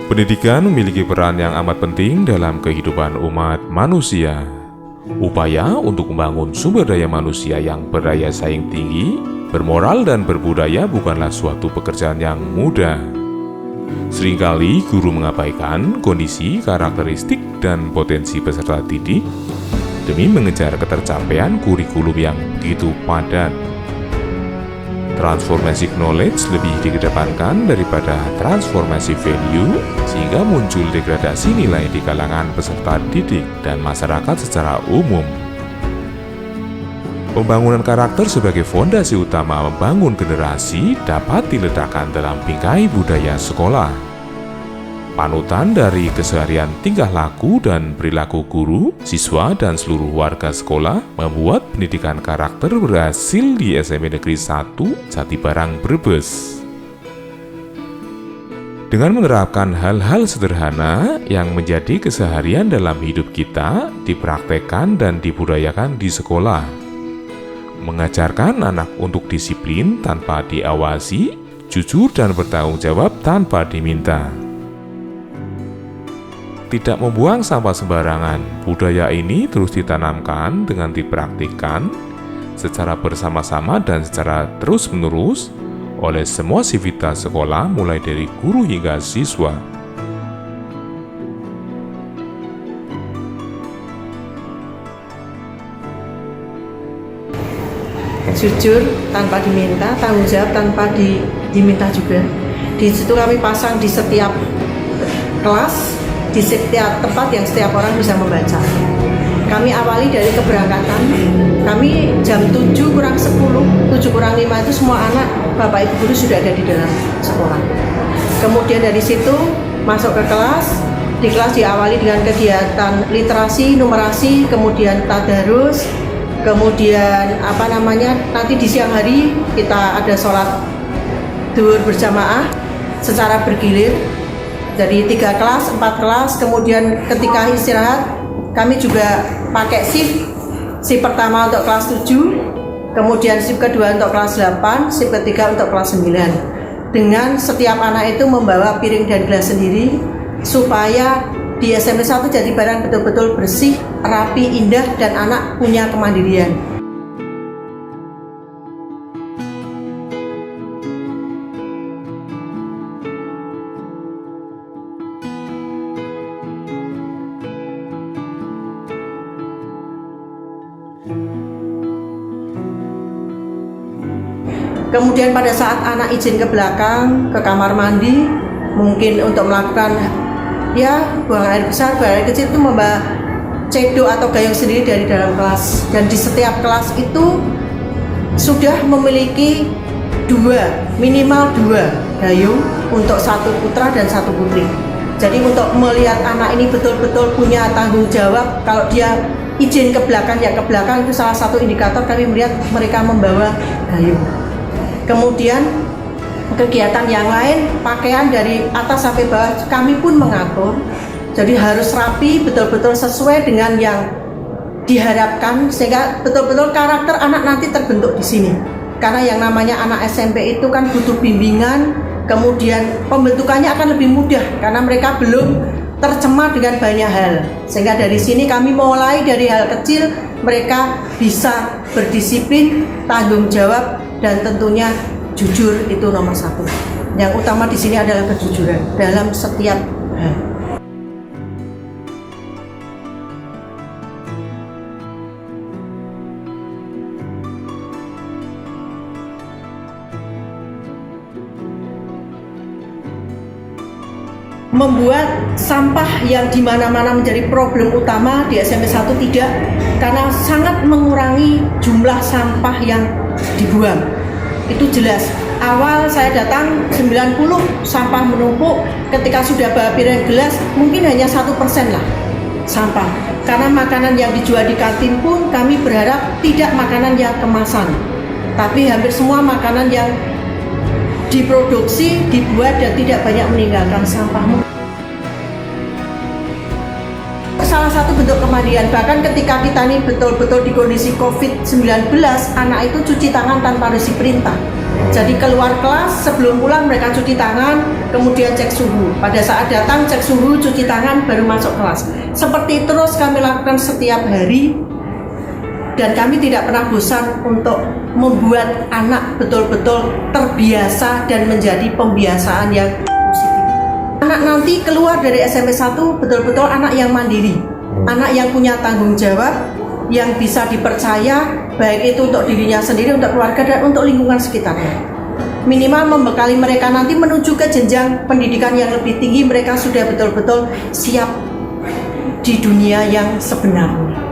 Pendidikan memiliki peran yang amat penting dalam kehidupan umat manusia. Upaya untuk membangun sumber daya manusia yang berdaya saing tinggi, bermoral dan berbudaya bukanlah suatu pekerjaan yang mudah. Seringkali guru mengabaikan kondisi, karakteristik, dan potensi peserta didik demi mengejar ketercapaian kurikulum yang begitu padat. Transformasi knowledge lebih dikedepankan daripada transformasi value, sehingga muncul degradasi nilai di kalangan peserta didik dan masyarakat secara umum. Pembangunan karakter sebagai fondasi utama membangun generasi dapat diletakkan dalam bingkai budaya sekolah. Panutan dari keseharian tingkah laku dan perilaku guru, siswa, dan seluruh warga sekolah membuat pendidikan karakter berhasil di SMP Negeri 1 Jatibarang Brebes. Dengan menerapkan hal-hal sederhana yang menjadi keseharian dalam hidup kita, dipraktekkan dan dibudayakan di sekolah. Mengajarkan anak untuk disiplin tanpa diawasi, jujur dan bertanggung jawab tanpa diminta. Tidak membuang sampah sembarangan, budaya ini terus ditanamkan dengan dipraktikkan secara bersama-sama dan secara terus-menerus oleh semua sivitas sekolah mulai dari guru hingga siswa. Jujur tanpa diminta, tanggung jawab tanpa diminta juga. Di situ kami pasang di setiap kelas, di setiap tempat yang setiap orang bisa membaca. Kami awali dari keberangkatan. Kami jam 7 kurang 10, 7 kurang 5 itu semua anak, bapak ibu guru sudah ada di dalam sekolah. Kemudian dari situ masuk ke kelas. Di kelas diawali dengan kegiatan literasi, numerasi, kemudian tadarus, kemudian nanti di siang hari kita ada sholat duhur berjamaah secara bergilir. Dari 3 kelas, 4 kelas, kemudian ketika istirahat kami juga pakai shift pertama untuk kelas 7, kemudian shift kedua untuk kelas 8, shift ketiga untuk kelas 9. Dengan setiap anak itu membawa piring dan gelas sendiri, supaya di SMP 1 Jatibarang betul-betul bersih, rapi, indah, dan anak punya kemandirian. Kemudian pada saat anak izin ke belakang, ke kamar mandi, mungkin untuk melakukan buang air besar, buang air kecil, itu membawa cedok atau gayung sendiri dari dalam kelas. Dan di setiap kelas itu sudah memiliki minimal dua gayung untuk satu putra dan satu putri. Jadi untuk melihat anak ini betul-betul punya tanggung jawab, kalau dia izin ke belakang, ya ke belakang, itu salah satu indikator kami melihat mereka membawa gayung. Kemudian kegiatan yang lain, pakaian dari atas sampai bawah kami pun mengatur. Jadi harus rapi, betul-betul sesuai dengan yang diharapkan, sehingga betul-betul karakter anak nanti terbentuk di sini. Karena yang namanya anak SMP itu kan butuh bimbingan, kemudian pembentukannya akan lebih mudah karena mereka belum tercemar dengan banyak hal. Sehingga dari sini kami mulai dari hal kecil, mereka bisa berdisiplin, tanggung jawab, dan tentunya jujur itu nomor 1. Yang utama di sini adalah kejujuran dalam setiap hal. Membuat sampah yang di mana-mana menjadi problem utama di SMP 1 tidak, karena sangat mengurangi jumlah sampah yang dibuang. Itu jelas. Awal saya datang 90 sampah menumpuk, ketika sudah bawa piring gelas mungkin hanya 1% lah sampah. Karena makanan yang dijual di kantin pun kami berharap tidak makanan yang kemasan, tapi hampir semua makanan yang diproduksi, dibuat, dan tidak banyak meninggalkan sampah. Salah satu bentuk kemandirian, bahkan ketika kita ini betul-betul di kondisi COVID-19, anak itu cuci tangan tanpa harus diperintah. Jadi keluar kelas, sebelum pulang mereka cuci tangan, kemudian cek suhu. Pada saat datang cek suhu, cuci tangan, baru masuk kelas. Seperti terus kami lakukan setiap hari, dan kami tidak pernah bosan untuk membuat anak betul-betul terbiasa dan menjadi pembiasaan yang positif. Anak nanti keluar dari SMP 1 betul-betul anak yang mandiri, anak yang punya tanggung jawab, yang bisa dipercaya, baik itu untuk dirinya sendiri, untuk keluarga, dan untuk lingkungan sekitarnya. Minimal membekali mereka nanti menuju ke jenjang pendidikan yang lebih tinggi, mereka sudah betul-betul siap di dunia yang sebenarnya.